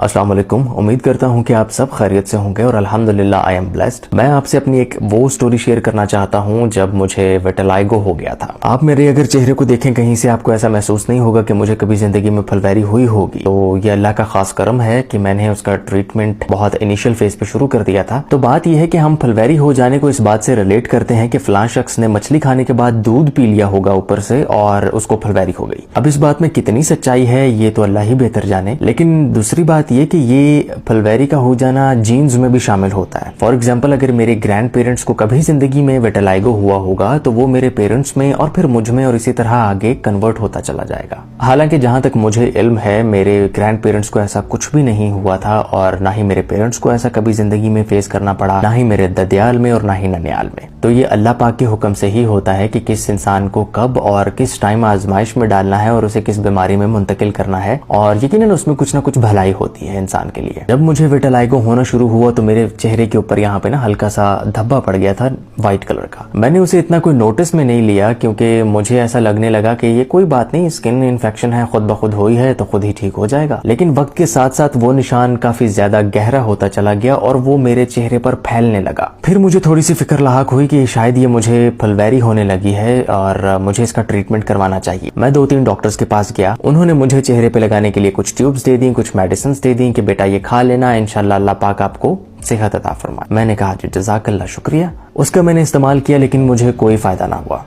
अस्सलाम वालेकुम। उम्मीद करता हूँ कि आप सब खैरियत से होंगे और अल्हम्दुलिल्लाह आई एम ब्लेस्ड। मैं आपसे अपनी एक वो स्टोरी शेयर करना चाहता हूँ जब मुझे विटिलिगो हो गया था। आप मेरे अगर चेहरे को देखें कहीं से आपको ऐसा महसूस नहीं होगा कि मुझे कभी जिंदगी में फुलवैरी हुई होगी। तो ये अल्लाह का खास करम है कि मैंने उसका ट्रीटमेंट बहुत इनिशियल फेज पे शुरू कर दिया था। तो बात यह है कि हम फुलवैरी हो जाने को इस बात से रिलेट करते हैं कि फलां शख्स ने मछली खाने के बाद दूध पी लिया होगा ऊपर से और उसको फुलवैरी हो गई। अब इस बात में कितनी सच्चाई है ये तो अल्लाह ही बेहतर जाने, लेकिन दूसरी बात ये कि ये फुलवैरी का हो जाना जीन्स में भी शामिल होता है। फॉर एग्जाम्पल, अगर मेरे ग्रैंड पेरेंट्स को कभी जिंदगी में विटिलिगो हुआ होगा तो वो मेरे पेरेंट्स में और फिर मुझ में और इसी तरह आगे कन्वर्ट होता चला जाएगा। हालांकि जहां तक मुझे इल्म है मेरे ग्रैंड पेरेंट्स को ऐसा कुछ भी नहीं हुआ था और ना ही मेरे पेरेंट्स को ऐसा कभी जिंदगी में फेस करना पड़ा, ना ही मेरे ददियाल में और ना ही ननियाल में। तो ये अल्लाह पाक के हुक्म से ही होता है कि किस इंसान को कब और किस टाइम आजमाइश में डालना है और उसे किस बीमारी में मुंतकिल करना है, और यकीनन उसमें कुछ ना कुछ भलाई होती है इंसान के लिए। जब मुझे विटिलिगो होना शुरू हुआ तो मेरे चेहरे के ऊपर यहाँ पे ना हल्का सा धब्बा पड़ गया था व्हाइट कलर का। मैंने उसे इतना कोई नोटिस में नहीं लिया क्योंकि मुझे ऐसा लगने लगा कि ये कोई बात नहीं, स्किन इन्फेक्शन है, खुद ब खुद हुई है तो खुद ही ठीक हो जाएगा। लेकिन वक्त के साथ साथ वो निशान काफी ज्यादा गहरा होता चला गया और वो मेरे चेहरे पर फैलने लगा। फिर मुझे थोड़ी सी फिक्र लाहक हुई कि शायद ये मुझे फुलवैरी होने लगी है और मुझे इसका ट्रीटमेंट करवाना चाहिए। मैं 2-3 डॉक्टर्स के पास गया। उन्होंने मुझे चेहरे पे लगाने के लिए कुछ ट्यूब्स दे दी, कुछ मेडिसिन दे दी कि बेटा ये खा लेना, इंशाल्लाह अल्लाह पाक आपको सेहत अता फरमाए। मैंने कहा जी जज़ाकल्लाह, शुक्रिया। उसका मैंने इस्तेमाल किया लेकिन मुझे कोई फायदा ना हुआ।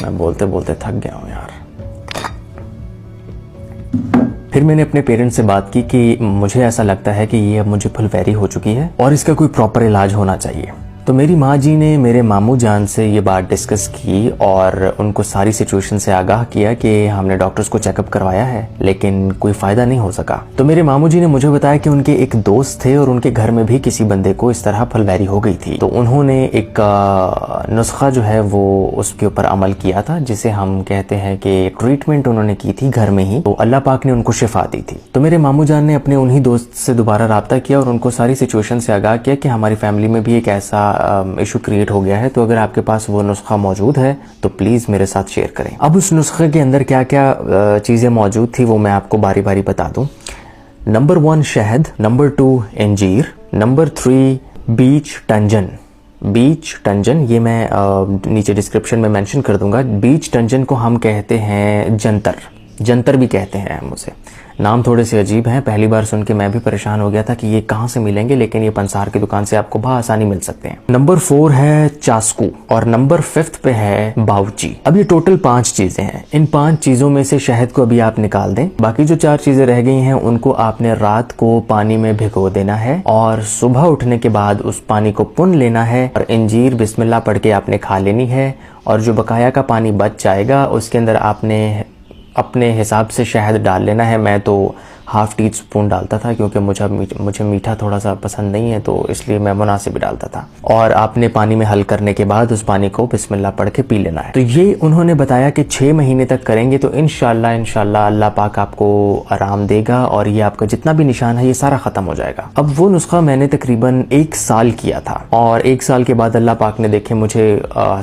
मैं बोलते बोलते थक गया हूँ यार। फिर मैंने अपने पेरेंट्स से बात की कि मुझे ऐसा लगता है कि ये अब मुझे फुलवैरी हो चुकी है और इसका कोई प्रॉपर इलाज होना चाहिए। तो मेरी माँ जी ने मेरे मामू जान से ये बात डिस्कस की और उनको सारी सिचुएशन से आगाह किया कि हमने डॉक्टर्स को चेकअप करवाया है लेकिन कोई फायदा नहीं हो सका। तो मेरे मामू जी ने मुझे बताया कि उनके एक दोस्त थे और उनके घर में भी किसी बंदे को इस तरह फुलवैरी हो गई थी। तो उन्होंने एक नुस्खा जो है वो उसके ऊपर अमल किया था, जिसे हम कहते हैं कि ट्रीटमेंट उन्होंने की थी घर में ही। तो अल्लाह पाक ने उनको शिफा दी थी। तो मेरे मामू जान ने अपने उन्हीं दोस्त से दोबारा राब्ता किया और उनको सारी सिचुएशन से आगाह किया कि हमारी फैमिली में भी एक ऐसा इशू क्रिएट हो गया है, तो अगर आपके पास वो नुस्खा मौजूद है तो प्लीज मेरे साथ शेयर करें। अब उस नुस्खे के अंदर क्या क्या चीजें मौजूद थी वो मैं आपको बारी बारी बता दूं। नंबर 1 शहद, नंबर 2 अंजीर, नंबर 3 बीच टंजन। बीच टंजन ये मैं नीचे डिस्क्रिप्शन में मेंशन कर दूंगा। बीच टंजन को हम कहते हैं जंतर, जंतर भी कहते हैं हम उसे। नाम थोड़े से अजीब हैं, पहली बार सुन के मैं भी परेशान हो गया था कि ये कहाँ से मिलेंगे, लेकिन ये पंसार की दुकान से आपको बआसानी मिल सकते हैं। नंबर 4 है चास्कू और नंबर 5 पे है बाउची। अब ये टोटल 5 चीजें हैं। इन 5 चीजों में से शहद को अभी आप निकाल दें, बाकी जो 4 चीजें रह गई हैं उनको आपने रात को पानी में भिगो देना है और सुबह उठने के बाद उस पानी को पुन लेना है और इंजीर बिस्मिल्लाह पढ़ के आपने खा लेनी है। और जो बकाया का पानी बच जाएगा उसके अंदर आपने अपने हिसाब से शहद डाल लेना है। मैं तो ½ टी स्पून डालता था क्योंकि मुझे मीठा थोड़ा सा पसंद नहीं है, तो इसलिए मैं मुनासिब डालता था। और आपने पानी में हल करने के बाद उस पानी को बिस्मिल्लाह पढ़ के पी लेना है। तो ये उन्होंने बताया कि 6 महीने तक करेंगे तो इंशाल्लाह अल्लाह पाक आपको आराम देगा और ये आपका जितना भी निशान है ये सारा खत्म हो जाएगा। अब वो नुस्खा मैंने तकरीबन 1 साल किया था और 1 साल के बाद अल्लाह पाक ने देखे मुझे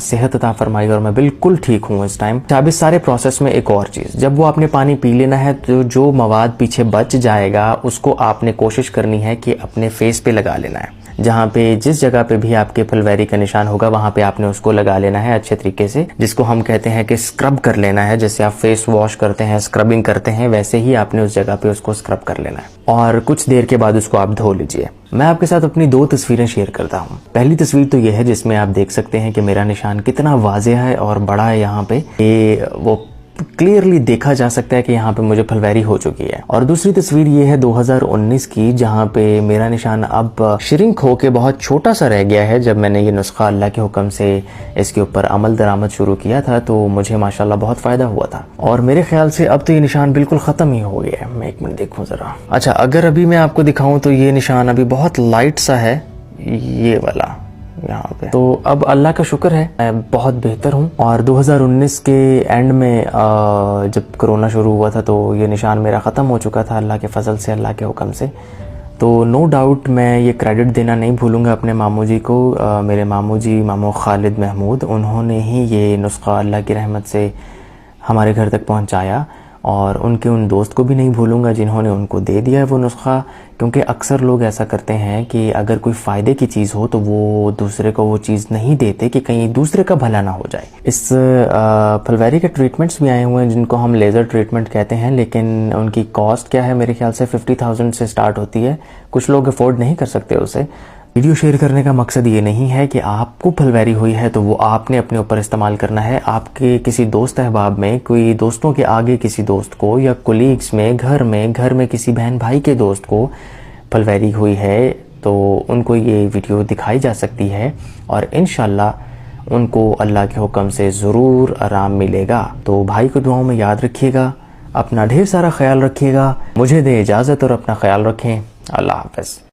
सेहत अता फरमाई और मैं बिल्कुल ठीक हूँ इस टाइम। अब इस सारे प्रोसेस में एक और चीज, जब वो आपने पानी पी लेना है तो जो मवाद पीछे बच जाएगा उसको आपने कोशिश करनी है कि अपने फेस पे लगा लेना है। जहाँ पे जिस जगह पे भी आपके फुलवैरी का निशान होगा वहां पे आपने उसको लगा लेना है अच्छे तरीके से, जिसको हम कहते हैं कि स्क्रब कर लेना है। जैसे आप फेस वॉश करते हैं, स्क्रबिंग करते हैं, वैसे ही आपने उस जगह पे उसको स्क्रब कर लेना है और कुछ देर के बाद उसको आप धो लीजिए। मैं आपके साथ अपनी 2 तस्वीरें शेयर करता हूँ। पहली तस्वीर तो यह है जिसमें आप देख सकते हैं कि मेरा निशान कितना वाज़ेह है और बड़ा है। यहाँ पे ये वो क्लियरली देखा जा सकता है कि यहाँ पे मुझे फुलवैरी हो चुकी है। और दूसरी तस्वीर ये है 2019 की, जहाँ पे मेरा निशान अब श्रिंक होके बहुत छोटा सा रह गया है। जब मैंने ये नुस्खा अल्लाह के हुक्म से इसके ऊपर अमल दरामद शुरू किया था तो मुझे माशाल्लाह बहुत फायदा हुआ था और मेरे ख्याल से अब तो ये निशान बिल्कुल खत्म ही हो गया है। मैं 1 मिनट देखूं जरा। अच्छा, अगर अभी मैं आपको दिखाऊं तो ये निशान अभी बहुत लाइट सा है, ये वाला यहाँ पे। तो अब अल्लाह का शुक्र है मैं बहुत बेहतर हूँ। और 2019 के एंड में जब कोरोना शुरू हुआ था तो ये निशान मेरा ख़त्म हो चुका था अल्लाह के फजल से, अल्लाह के हुक्म से। तो नो डाउट मैं ये क्रेडिट देना नहीं भूलूंगा अपने मामू जी को। मेरे मामू जी, मामू खालिद महमूद, उन्होंने ही ये नुस्खा अल्लाह की रहमत से हमारे घर तक पहुँचाया और उनके उन दोस्त को भी नहीं भूलूंगा जिन्होंने उनको दे दिया है वो नुस्खा, क्योंकि अक्सर लोग ऐसा करते हैं कि अगर कोई फ़ायदे की चीज़ हो तो वो दूसरे को वो चीज़ नहीं देते कि कहीं दूसरे का भला ना हो जाए। इस फुलवैरी के ट्रीटमेंट्स भी आए हुए हैं जिनको हम लेज़र ट्रीटमेंट कहते हैं, लेकिन उनकी कॉस्ट क्या है, मेरे ख्याल से 50,000 से स्टार्ट होती है। कुछ लोग अफोर्ड नहीं कर सकते उसे। वीडियो शेयर करने का मकसद ये नहीं है कि आपको फुलवैरी हुई है तो वो आपने अपने ऊपर इस्तेमाल करना है। आपके किसी दोस्त अहबाब में, कोई दोस्तों के आगे किसी दोस्त को, या कोलीग्स में, घर में किसी बहन भाई के दोस्त को फुलवैरी हुई है तो उनको ये वीडियो दिखाई जा सकती है और इंशाल्लाह उनको अल्लाह के हुक्म से ज़रूर आराम मिलेगा। तो भाई को दुआओं में याद रखिएगा, अपना ढेर सारा ख्याल रखिएगा। मुझे दे इजाज़त और अपना ख्याल रखें। अल्लाह हाफ़िज़।